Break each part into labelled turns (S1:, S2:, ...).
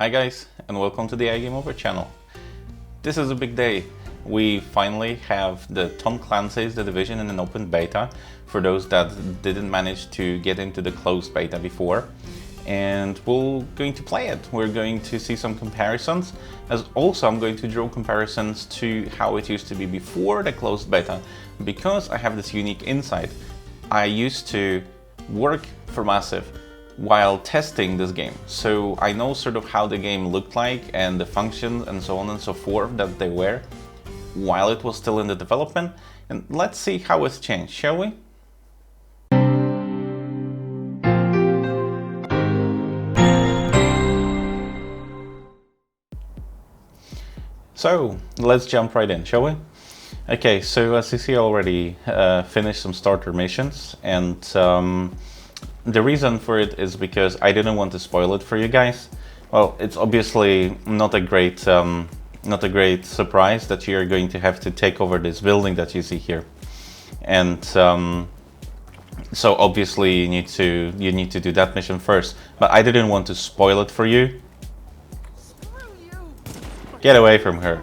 S1: Hi guys, and welcome to the iGameOver channel. This is a big day. We finally have the Tom Clancy's The Division in an open beta, for those that didn't manage to get into the closed beta before. And we're going to play it. We're going to see some comparisons, as also I'm going to draw comparisons to how it used to be before the closed beta, because I have this unique insight. I used to work for Massive while testing this game, so I know sort of how the game looked like and the functions and so on and so forth that they were while it was still in the development. And let's see how it's changed, shall we? So let's jump right in, shall we? Okay, so as you see, I already finished some starter missions, and the reason for it is because I didn't want to spoil it for you guys. Well, it's obviously not a great surprise that you're going to have to take over this building that you see here, and so obviously you need to do that mission first. But I didn't want to spoil it for you. Get away from her.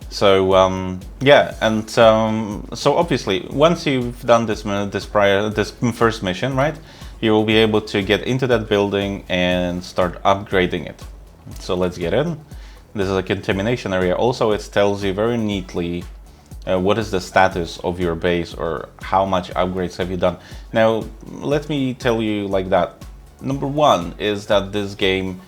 S1: So yeah, and so obviously once you've done this first mission, right, you will be able to get into that building and start upgrading it. So let's get in. This is a contamination area. Also, it tells you very neatly what is the status of your base or how much upgrades have you done. Now, let me tell you like that. Number one is that this game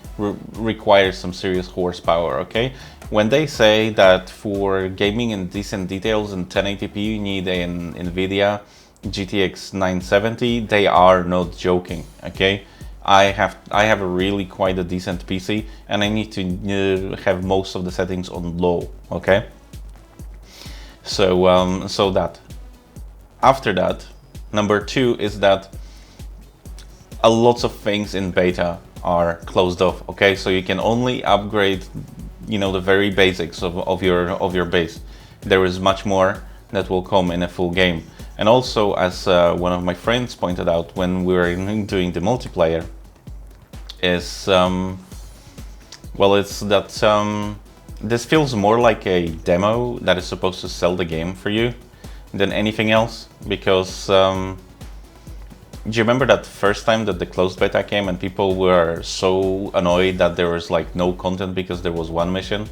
S1: requires some serious horsepower, okay? When they say that for gaming in decent details in 1080p you need an NVIDIA GTX 970, they are not joking, okay? I have a really quite a decent PC, and I need to have most of the settings on low, okay? So so that. After that, number two is that a lot of things in beta are closed off, okay? So you can only upgrade, you know, the very basics of your base. There is much more that will come in a full game. And also, as one of my friends pointed out when we were doing the multiplayer, is well, it's that this feels more like a demo that is supposed to sell the game for you than anything else, because do you remember that first time that the closed beta came and people were so annoyed that there was like no content because there was one mission?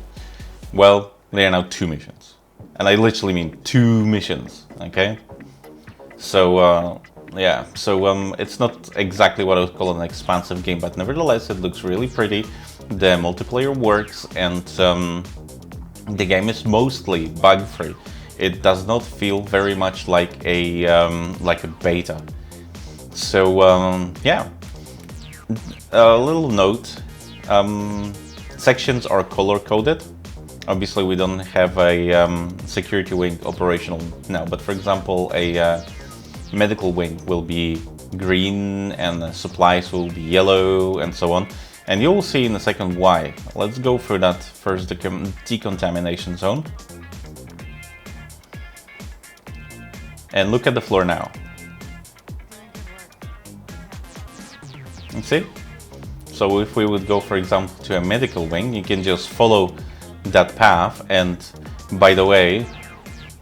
S1: Well, there are now two missions. And I literally mean two missions, okay? So, yeah, so it's not exactly what I would call an expansive game, but nevertheless it looks really pretty. The multiplayer works, and the game is mostly bug-free. It does not feel very much like a beta. So yeah, a little note, sections are color coded. Obviously we don't have a security wing operational now, but for example a medical wing will be green and supplies will be yellow and so on. And you'll see in a second why. Let's go through that first, the decontamination zone. And look at the floor now. See? So if we would go, for example, to a medical wing, you can just follow that path. And by the way,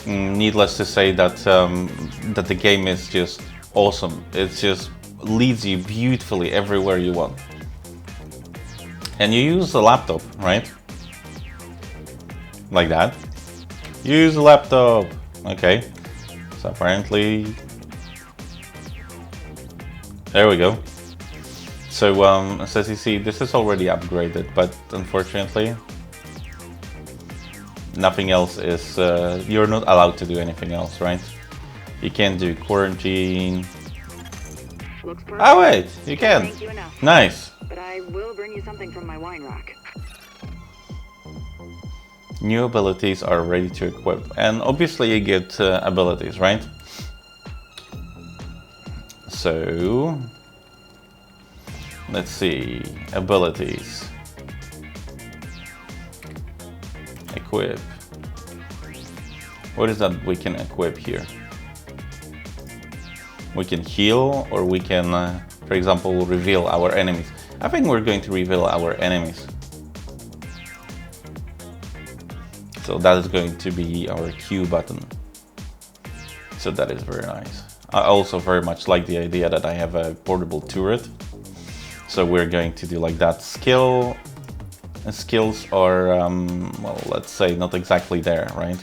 S1: needless to say that that the game is just awesome. It just leads you beautifully everywhere you want. And you use the laptop, right? Like that. Use the laptop. Okay. So apparently, there we go. So as you see, this is already upgraded, but unfortunately, nothing else is, you're not allowed to do anything else, right? You can't do quarantine.
S2: Looks perfect.
S1: Oh wait, you can.
S2: Thank you enough.
S1: Nice.
S2: But I will bring you something from my wine rack.
S1: New abilities are ready to equip, and obviously you get abilities, right? So let's see, abilities, equip. What is that we can equip here? We can heal, or we can For example, we'll reveal our enemies. I think we're going to reveal our enemies. So that is going to be our Q button. So that is very nice. I also very much like the idea that I have a portable turret. So we're going to do like that. Skills are, well, let's say not exactly there, right?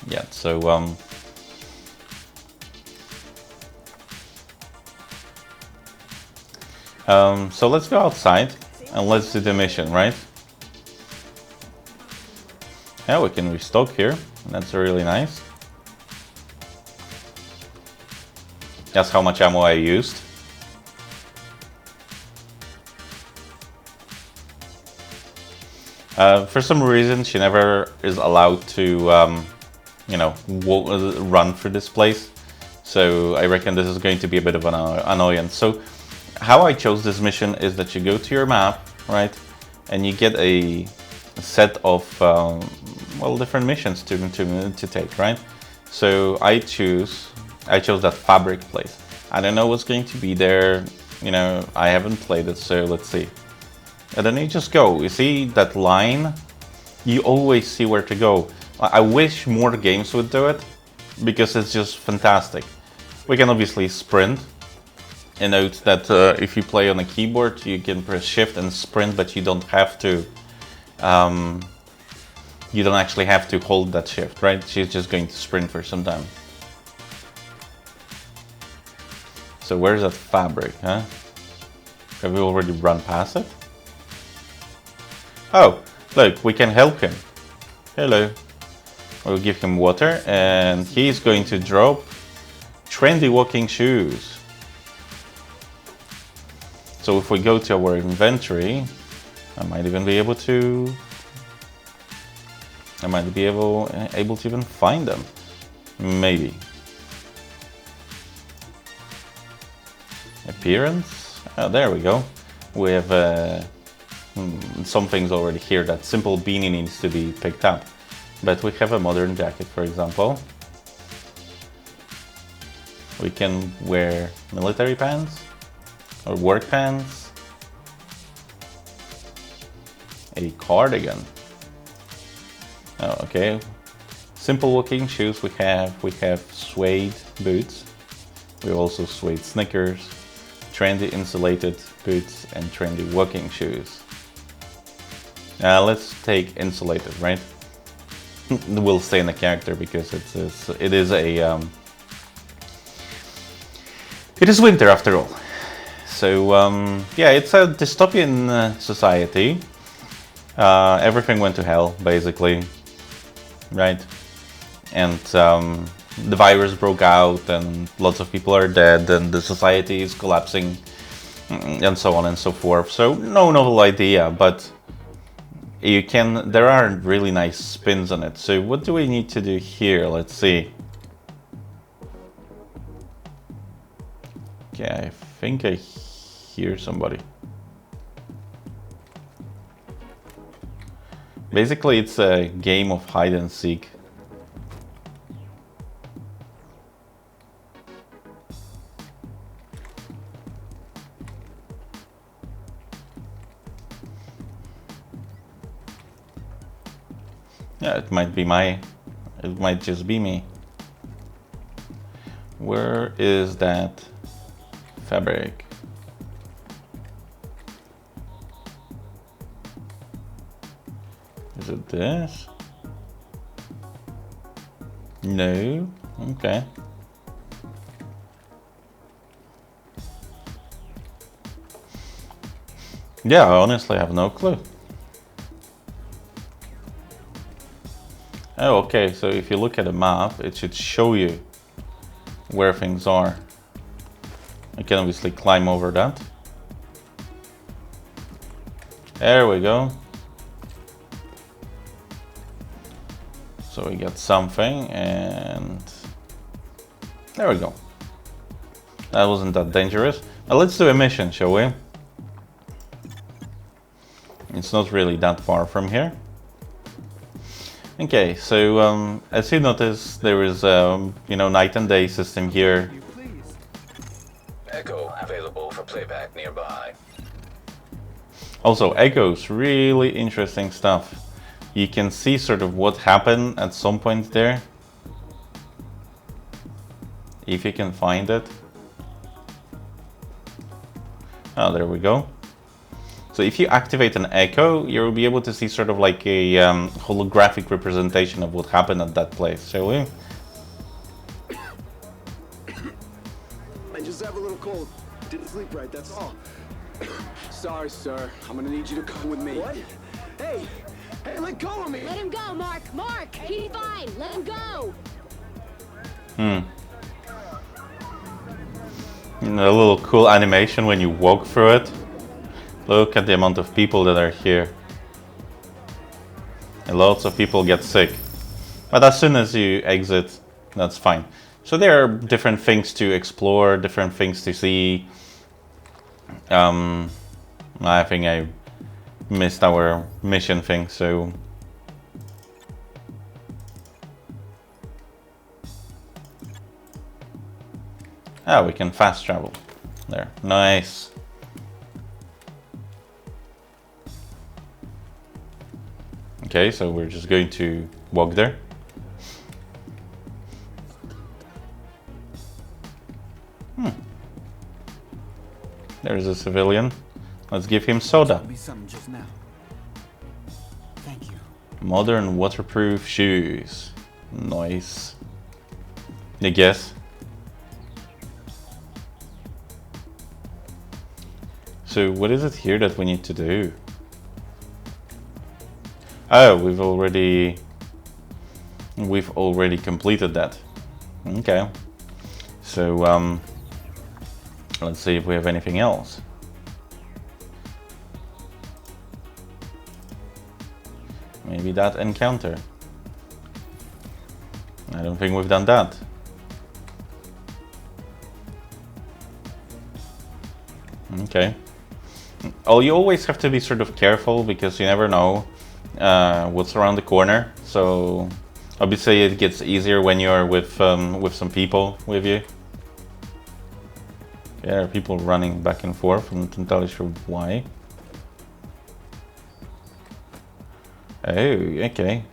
S1: Yeah, so so let's go outside and let's do the mission, right? Yeah, we can restock here. That's really nice. That's how much ammo I used. For some reason, she never is allowed to, you know, run through this place. So I reckon this is going to be a bit of an annoyance. So how I chose this mission is that you go to your map, right, and you get a set of well, different missions to take, right? So I chose that fabric place. I don't know what's going to be there. You know, I haven't played it, so let's see. And then you just go. You see that line? You always see where to go. I wish more games would do it, because it's just fantastic. We can obviously sprint. And note that if you play on a keyboard, you can press shift and sprint, but you don't have to. You don't actually have to hold that shift, right? She's just going to sprint for some time. So where's that fabric, huh? Have we already run past it? Oh, look, we can help him. Hello. We'll give him water, and he's going to drop trendy walking shoes. So if we go to our inventory, I might even be able to. I might be able to even find them, maybe. Appearance. Oh, there we go. We have some things already here. That simple beanie needs to be picked up, but we have a modern jacket, for example. We can wear military pants. Or work pants, a cardigan. Oh, okay. Simple walking shoes. We have suede boots. We also suede sneakers, trendy insulated boots, and trendy walking shoes. Let's take insulated, right? We'll stay in the character because it is winter after all. So yeah, it's a dystopian society. Everything went to hell, basically, right? And the virus broke out, and lots of people are dead, and the society is collapsing, and so on and so forth. So no novel idea, but there are really nice spins on it. So what do we need to do here? Let's see. Okay, I think I hear somebody. Basically, it's a game of hide and seek. Yeah, it might just be me. Where is that fabric? Is it this? No. Okay. Yeah, I honestly have no clue. Oh, okay, so if you look at a map, it should show you where things are. I can obviously climb over that. There we go. So we got something, and there we go. That wasn't that dangerous. Now let's do a mission, shall we? It's not really that far from here. Okay, so as you notice, there is night and day system here.
S3: Echo available playback nearby.
S1: Also, echoes, really interesting stuff. You can see sort of what happened at some point there, if you can find it. Oh, there we go. So if you activate an echo, you'll be able to see sort of like a holographic representation of what happened at that place, shall we?
S4: I just have a little cold. Didn't sleep right, that's all. Sorry, sir. I'm gonna need you to come with me. What? Hey! Hey, let go of me!
S5: Let him go, Mark! Mark! He's fine! Let him go!
S1: A little cool animation when you walk through it. Look at the amount of people that are here. And lots of people get sick. But as soon as you exit, that's fine. So there are different things to explore, different things to see. I think I missed our mission thing, so... Ah, we can fast travel. There, nice. Okay, so we're just going to walk there. There's a civilian. Let's give him soda.
S6: Be something just now. Thank you.
S1: Modern waterproof shoes. Nice. I guess. So what is it here that we need to do? Oh, we've already completed that. Okay. So let's see if we have anything else. Maybe that encounter. I don't think we've done that. Okay. Oh, you always have to be sort of careful because you never know what's around the corner. So obviously it gets easier when you're with some people with you. There are people running back and forth. I'm not entirely sure why. Oh, okay.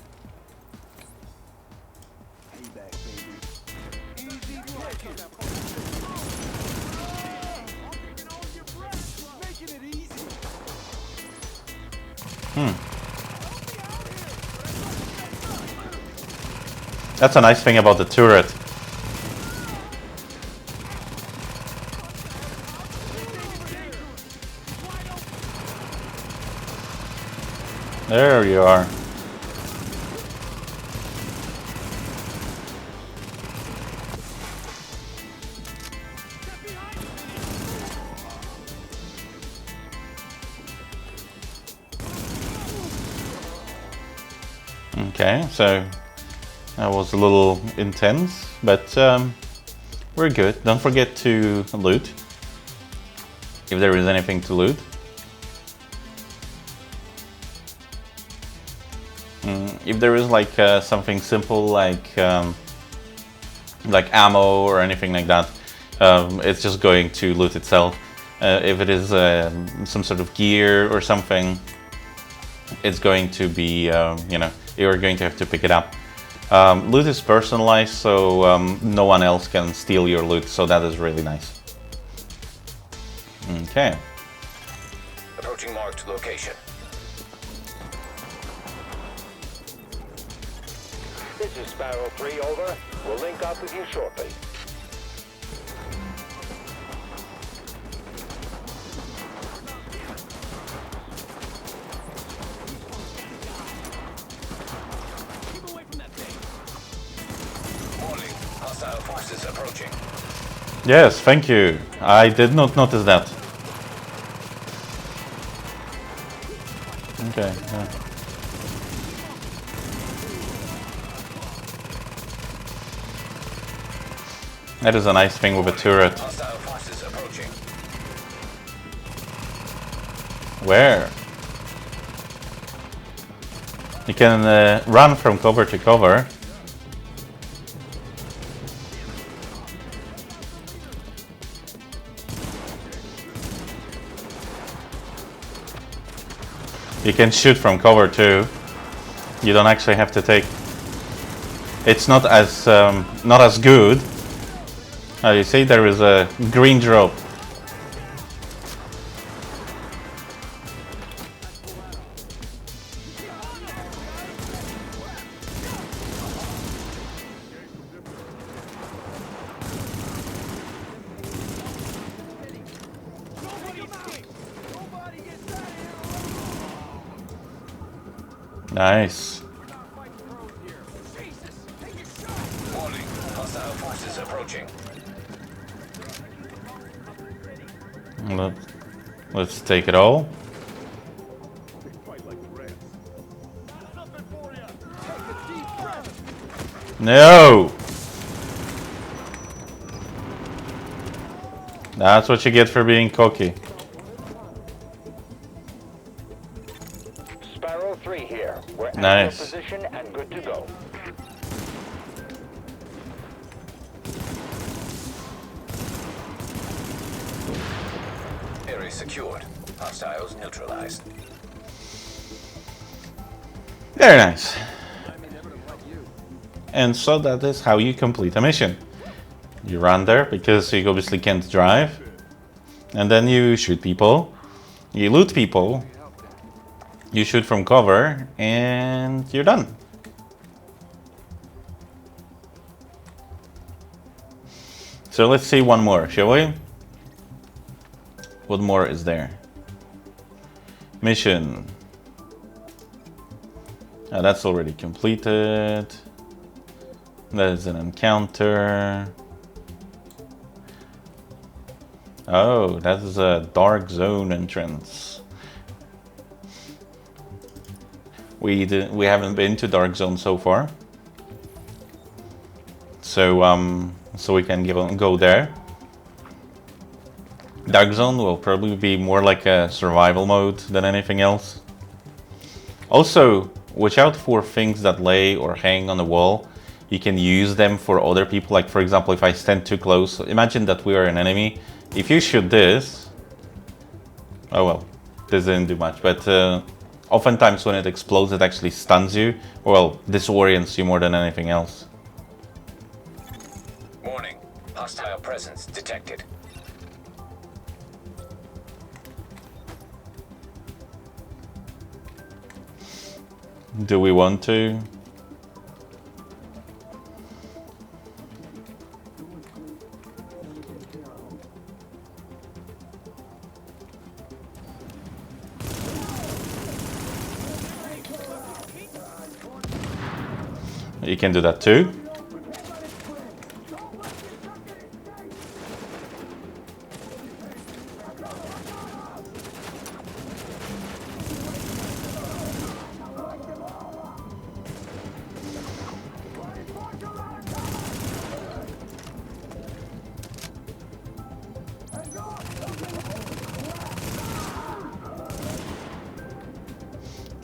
S1: That's a nice thing about the turret. There you are. Okay, so that was a little intense, but we're good. Don't forget to loot, if there is anything to loot. If there is like something simple like ammo or anything like that, it's just going to loot itself. If it is some sort of gear or something, it's going to be, you know, you're going to have to pick it up. Loot is personalized, so no one else can steal your loot, so that is really nice. Okay.
S3: Approaching marked location.
S7: This is Sparrow 3, over. We'll link up with you shortly.
S3: Warning, hostile forces approaching.
S1: Yes, thank you. I did not notice that. Okay. Yeah. That is a nice thing with a turret.
S3: Hostile forces approaching.
S1: Where? You can run from cover to cover. You can shoot from cover too. You don't actually have to take. It's not as good. You see, there is a green drop. Nice.
S3: Warning. Hostile forces approaching.
S1: Let's take it all. No! That's what you get for being cocky.
S7: Sparrow 3 here. We're at
S1: Nice.
S7: your position and good to go.
S3: Area secured. Hostiles neutralized.
S1: Very nice. And so that is how you complete a mission. You run there because you obviously can't drive. And then you shoot people. You loot people. You shoot from cover. And you're done. So let's see one more, shall we? What more is there? Mission. That's already completed. There's an encounter. Oh, that is a dark zone entrance. We haven't been to dark zone so far. So we can go there. Dark zone will probably be more like a survival mode than anything else. Also, watch out for things that lay or hang on the wall. You can use them for other people. Like for example, if I stand too close, imagine that we are an enemy. If you shoot this, oh well, this didn't do much. But oftentimes when it explodes, it actually stuns you. Well, disorients you more than anything else.
S3: Warning. Hostile presence detected.
S1: Do we want to? You can do that too.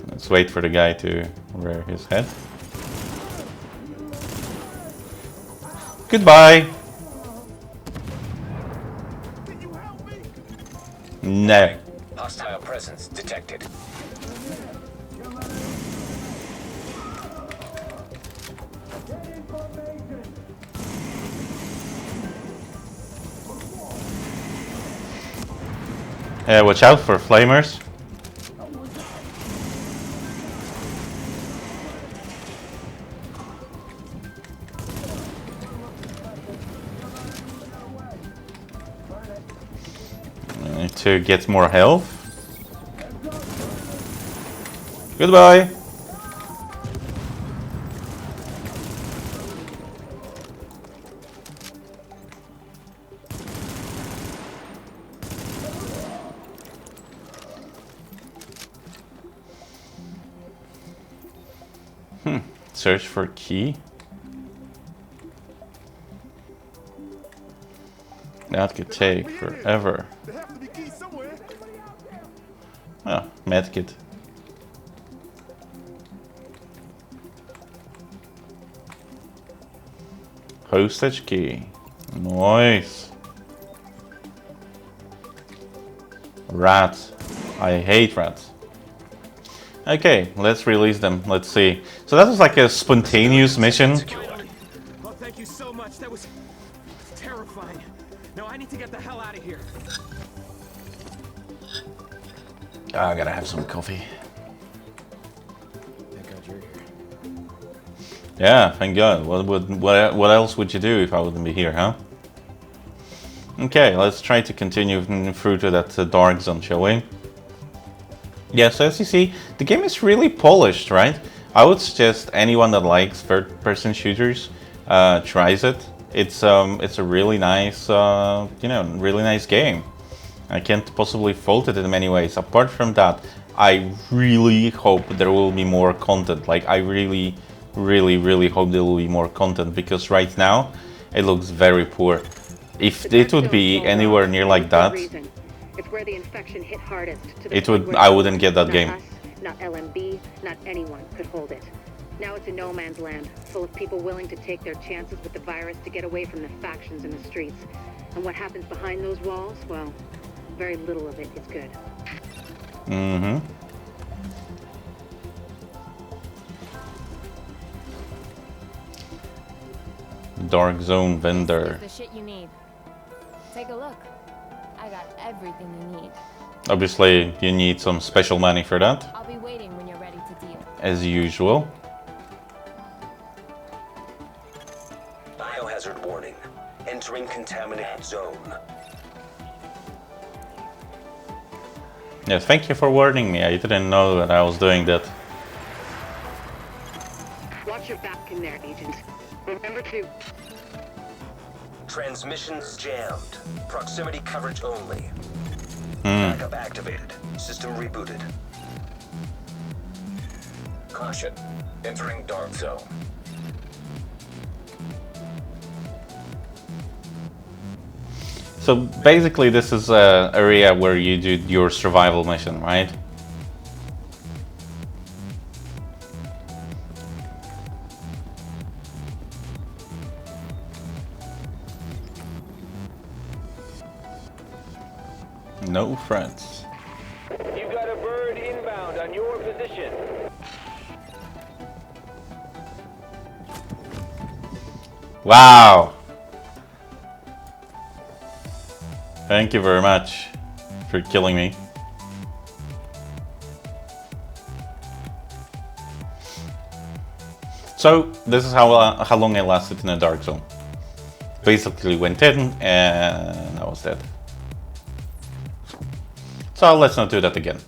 S1: Let's wait for the guy to rear his head. Goodbye. No.
S3: Hostile presence detected.
S1: Watch out for flamers. To get more health. Goodbye. Search for key. That could take forever. Oh, medkit. Postage key. Nice. Rats. I hate rats. Okay, let's release them. Let's see. So that was like a spontaneous mission.
S8: Oh, thank you so much. That was terrifying. No, I need to get the hell out of here.
S1: I gotta have some coffee.
S4: Thank God you're here.
S1: Yeah, thank God. What else would you do if I wouldn't be here, huh? Okay, let's try to continue through to that dark zone, shall we? Yeah, so as you see, the game is really polished, right? I would suggest anyone that likes third-person shooters tries it. It's a really nice, really nice game. I can't possibly fault it in many ways. Apart from that, I really hope there will be more content. Like, I really, really, really hope there will be more content, because right now it looks very poor. If it would be anywhere near like that,
S2: It's where the infection hit hardest.
S1: I wouldn't get that game.
S2: Not LMB, not anyone could hold it. Now it's a no man's land, full of people willing to take their chances with the virus to get away from the factions in the streets. And what happens behind those walls, well, very little of it is good.
S1: Mm-hmm. Dark zone vendor.
S5: The shit you need. Take a look. I got everything you need.
S1: Obviously, you need some special money for that,
S5: I'll be waiting when you're ready to deal.
S1: as usual.
S3: Biohazard warning. Entering contaminated zone.
S1: Yeah, thank you for warning me. I didn't know that I was doing that.
S2: Watch your back in there, Agent. Remember to...
S3: Transmissions jammed. Proximity coverage only. Backup activated. System rebooted. Caution. Entering dark zone.
S1: So basically this is an area where you do your survival mission, right? No friends.
S7: You got a bird inbound on your position.
S1: Wow! Thank you very much for killing me. So this is how long I lasted in a dark zone. Basically went in and I was dead. So let's not do that again.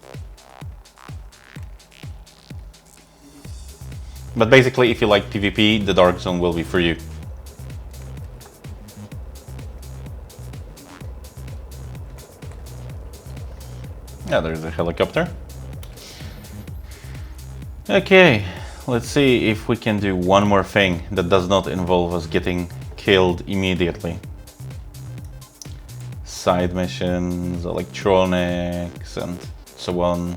S1: But basically, if you like PvP, the dark zone will be for you. Yeah, there's a helicopter. Okay, let's see if we can do one more thing that does not involve us getting killed immediately. Side missions, electronics, and so on.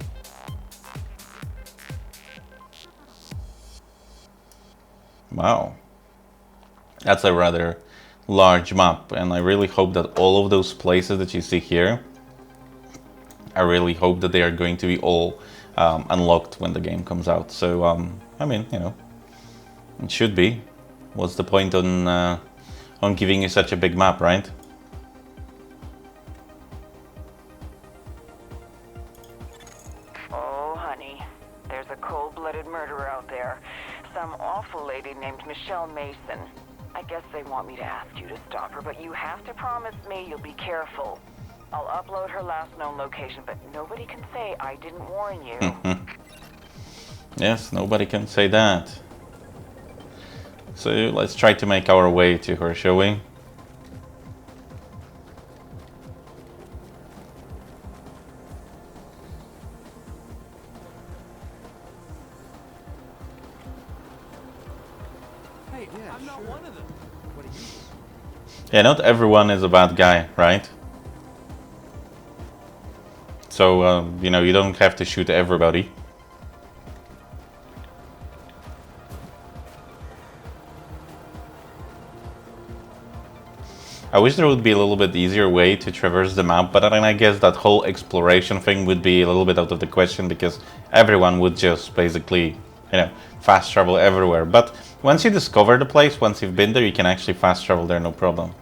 S1: Wow. That's a rather large map, and I really hope that all of those places that you see here, I really hope that they are going to be all unlocked when the game comes out. So, I mean, you know, it should be. What's the point on giving you such a big map, right?
S9: Oh, honey, there's a cold-blooded murderer out there. Some awful lady named Michelle Mason. I guess they want me to ask you to stop her, but you have to promise me you'll be careful. I'll upload her last known location, but nobody can say I didn't warn you.
S1: Yes, nobody can say that. So let's try to make our way to her, shall we?
S8: Hey, I'm not one of them. What are you?
S1: Yeah, not everyone is a bad guy, right? So, you know, you don't have to shoot everybody. I wish there would be a little bit easier way to traverse the map, but then I guess that whole exploration thing would be a little bit out of the question because everyone would just basically, you know, fast travel everywhere. But once you discover the place, once you've been there, you can actually fast travel there, no problem.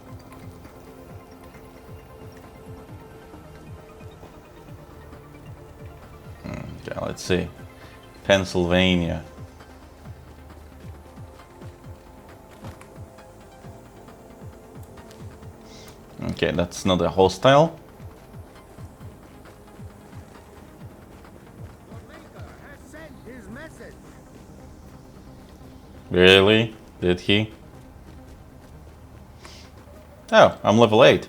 S1: Okay, let's see. Pennsylvania. Okay, that's not a hostile. Really? Did he? Oh, I'm level 8.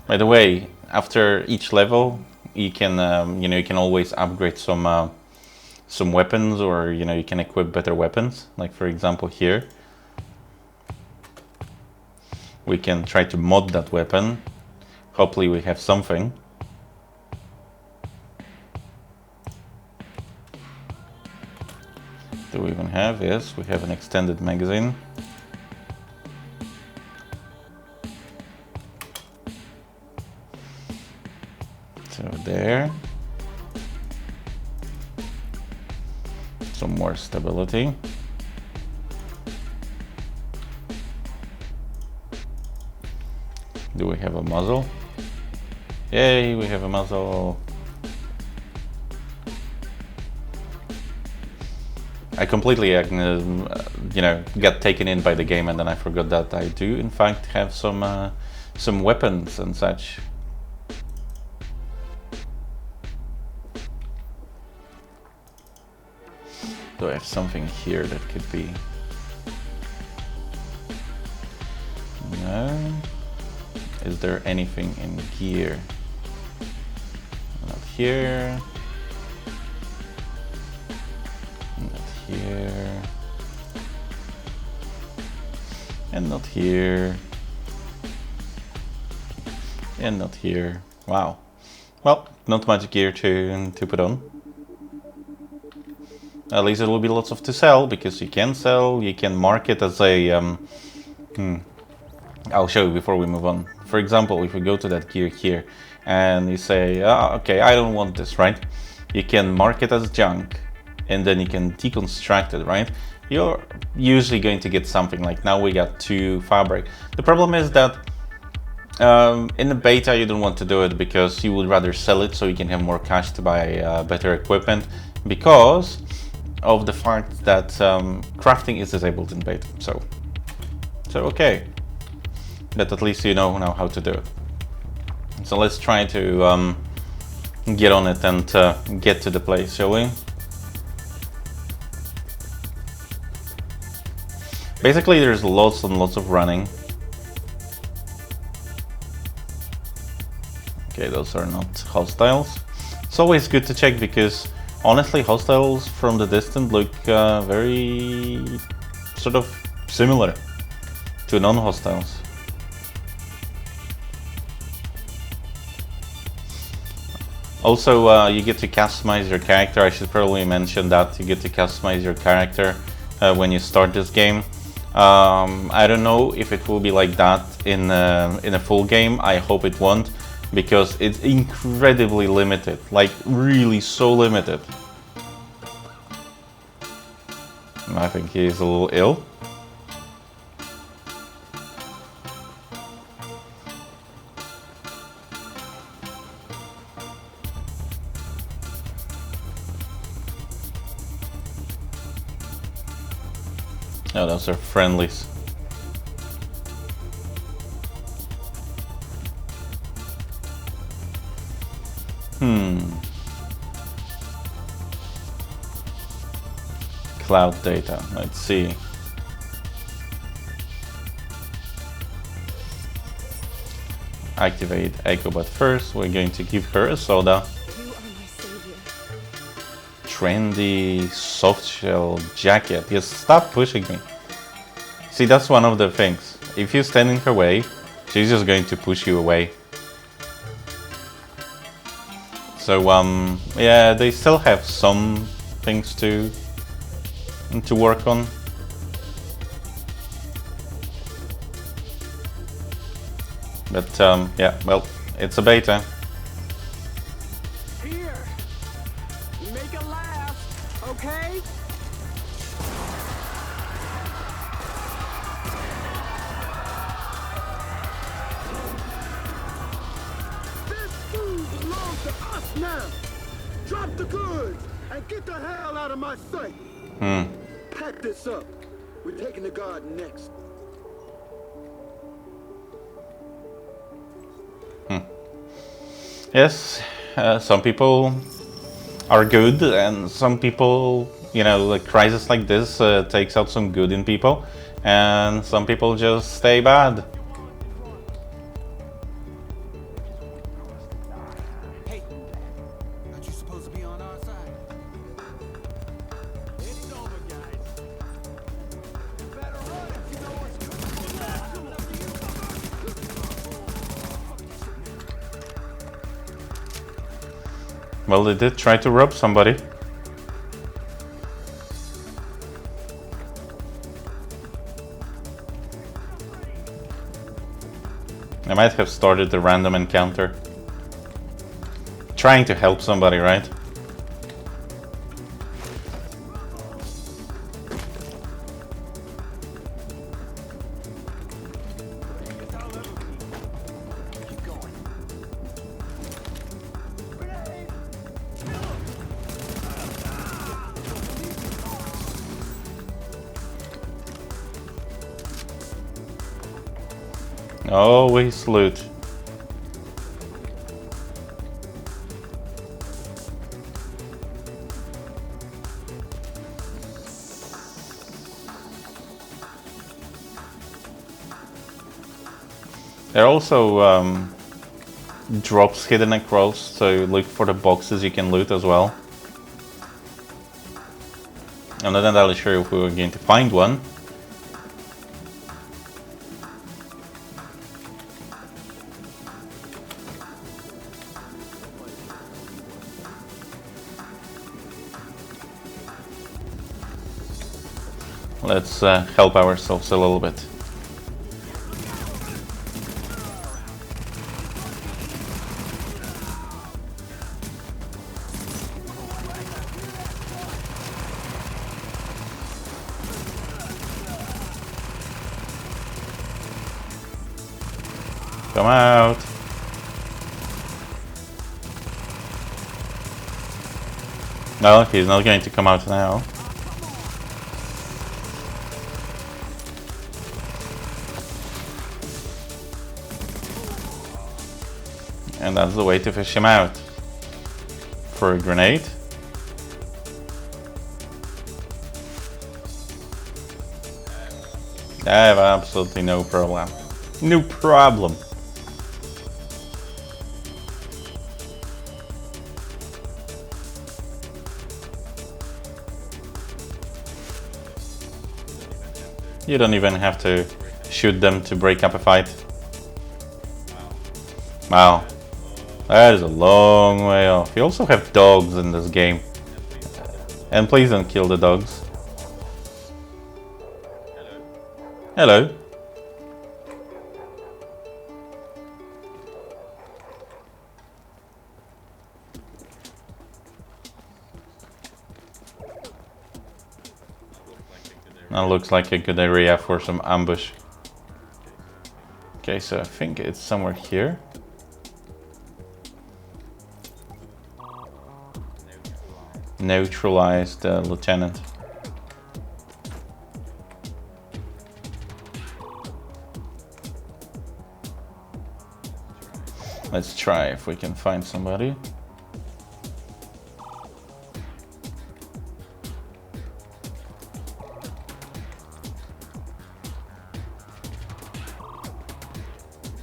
S1: By the way, after each level, you can, you know, you can always upgrade some weapons, or you know, you can equip better weapons. Like for example here, we can try to mod that weapon. Hopefully we have something. Do we even have? Yes, we have an extended magazine. So there. Some more stability. Do we have a muzzle? Yay, we have a muzzle. I completely, you know, got taken in by the game, and then I forgot that I do, in fact, have some weapons and such. Do I have something here that could be? No. Is there anything in gear? Not here. Not here. And not here. And not here. Wow. Well, not much gear to put on. At least it will be lots of to sell, because you can sell, you can mark it as a... I'll show you before we move on. For example, if we go to that gear here and you say, okay, I don't want this, right? You can mark it as junk and then you can deconstruct it, right? You're usually going to get something like, now we got 2 fabric. The problem is that in the beta you don't want to do it because you would rather sell it so you can have more cash to buy better equipment, because of the fact that crafting is disabled in beta. So okay. But at least you know now how to do it. So let's try to get on it and get to the place, shall we? Basically, there's lots and lots of running. Okay, those are not hostiles. It's always good to check, because honestly, hostiles from the distance look very sort of similar to non-hostiles. Also, you get to customize your character. I should probably mention that you get to customize your character when you start this game. I don't know if it will be like that in a full game. I hope it won't, because it's incredibly limited, like really so limited. I think he's a little ill. Oh, those are friendlies. Cloud data, let's see. Activate Echo, but first we're going to give her a soda.
S5: You are my savior.
S1: Trendy soft shell jacket. Yes, stop pushing me. See, that's one of the things. If you stand in her way, she's just going to push you away. So yeah, they still have some things to work on. But yeah, well, it's a beta.
S4: Here. Make it last, okay? This food belongs to us now. Drop the goods and get the hell out of my sight. Pack this up. We're taking the guard next.
S1: Yes, some people are good, and some people, you know, a crisis like this takes out some good in people, and some people just stay bad.
S6: Hey, aren't you supposed to be on our side?
S4: It's over, guys. You better run if you know what's
S1: Well, they did try to rob somebody. I might have started a random encounter. Trying to help somebody, right? Always loot. There are also drops hidden across, so look for the boxes you can loot as well. I'm not entirely sure if we were going to find one. Let's help ourselves a little bit. Come out! No, he's not going to come out now. And that's the way to fish him out. For a grenade. I have absolutely no problem. No problem. You don't even have to shoot them to break up a fight. Wow. That is a long way off. You also have dogs in this game. And please don't kill the dogs. Hello. That looks like a good area for some ambush. Okay, so I think it's somewhere here. Neutralize the lieutenant. Let's try if we can find somebody.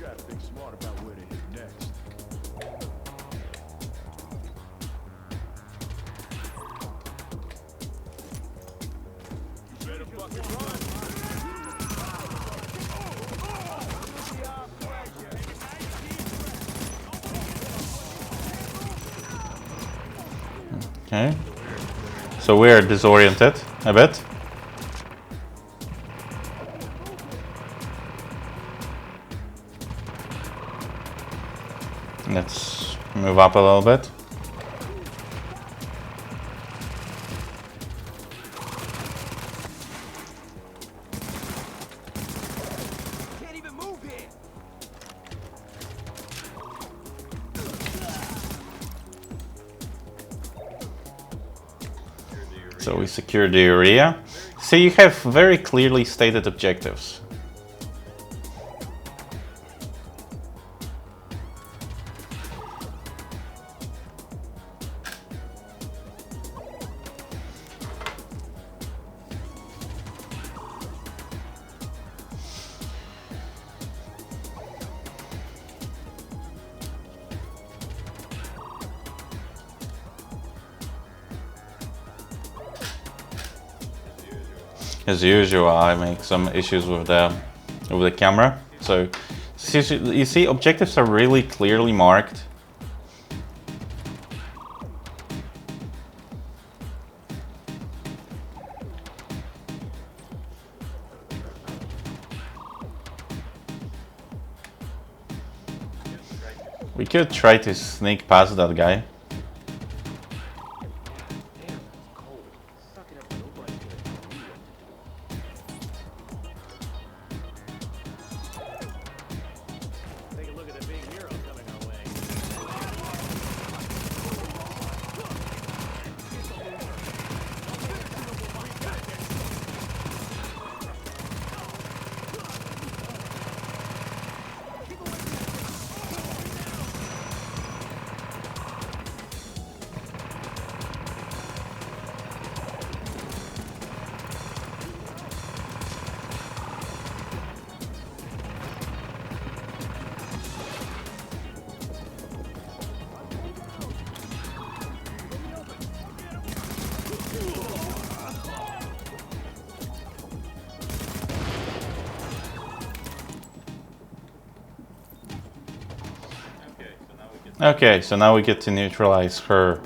S4: Gotta think smart about where to hit next. You better fucking run.
S1: Okay. So we're disoriented a bit. Let's move up a little bit.
S8: Can't even move here.
S1: So we secure the area. So you have very clearly stated objectives. As usual, I make some issues with the camera. So you see, objectives are really clearly marked. We could try to sneak past that guy.
S8: Take a look at the big hero coming our way.
S1: Okay, so now we get to neutralize her.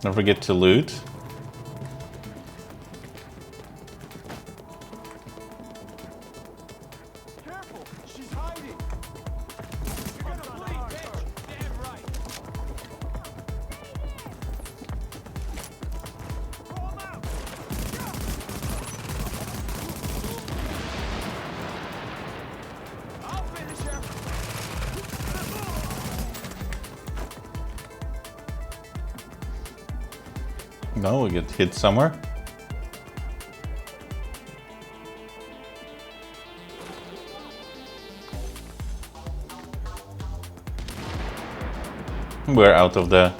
S1: Don't forget to loot.
S4: Careful, she's hiding.
S8: You're gonna bleed, bitch. Damn right. Throw 'em out. I'll finish her.
S1: No, we get hit somewhere. We're out of the...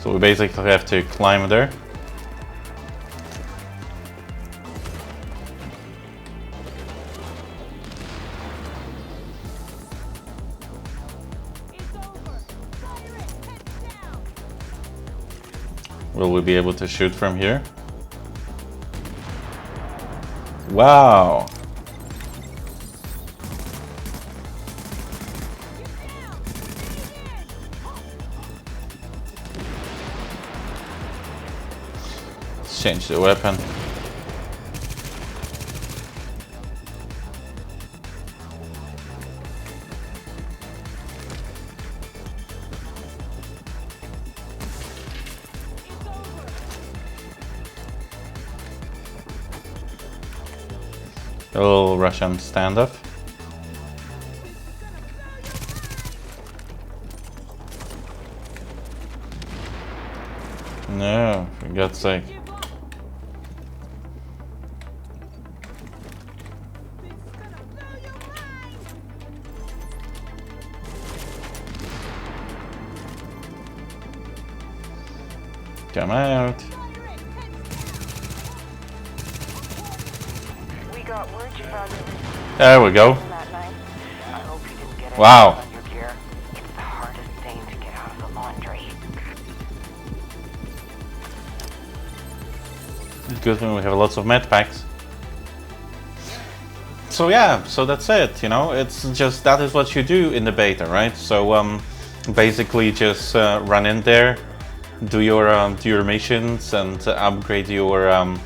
S1: So we basically have to climb there. Will we be able to shoot from here? Wow! Let's change the weapon. A little Russian standoff. No, for God's sake. Come out.
S9: We got word you found
S1: There we go.
S9: that night.
S1: Wow.
S9: on your gear. It's the hardest thing to get out of the laundry.
S1: Good when we have lots of med packs. So yeah, so that's it, you know, it's just, that is what you do in the beta, right? So basically just run in there, do your missions and upgrade your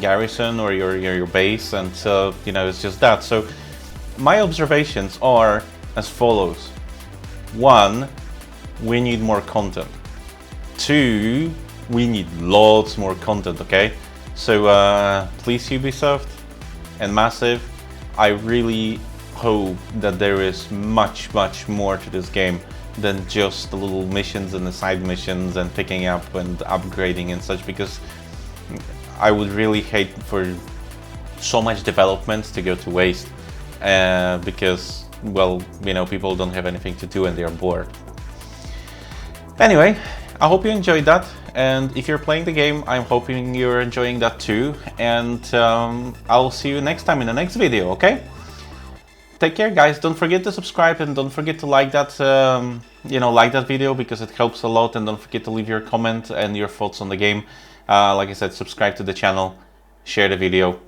S1: garrison or your base, and you know, it's just that. So my observations are as follows: 1, we need more content. 2, we need lots more content, okay? So please, Ubisoft and Massive, I really hope that there is much more to this game than just the little missions and the side missions and picking up and upgrading and such, because I would really hate for so much development to go to waste because, well, you know, people don't have anything to do and they're bored. Anyway, I hope you enjoyed that, and if you're playing the game, I'm hoping you're enjoying that too, and I'll see you next time in the next video, okay? Take care, guys. Don't forget to subscribe and don't forget to like that, you know, like that video, because it helps a lot, and don't forget to leave your comment and your thoughts on the game. Like I said, subscribe to the channel, share the video,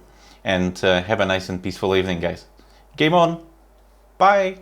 S1: and have a nice and peaceful evening, guys. Game on. Bye.